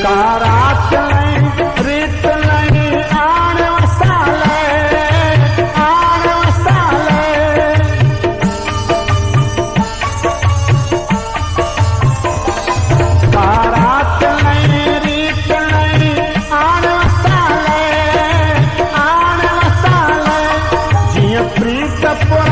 कारात नहीं रीत नहीं आण वसाले कारात नहीं रीत नहीं आण वसाले जिया प्रीत पुर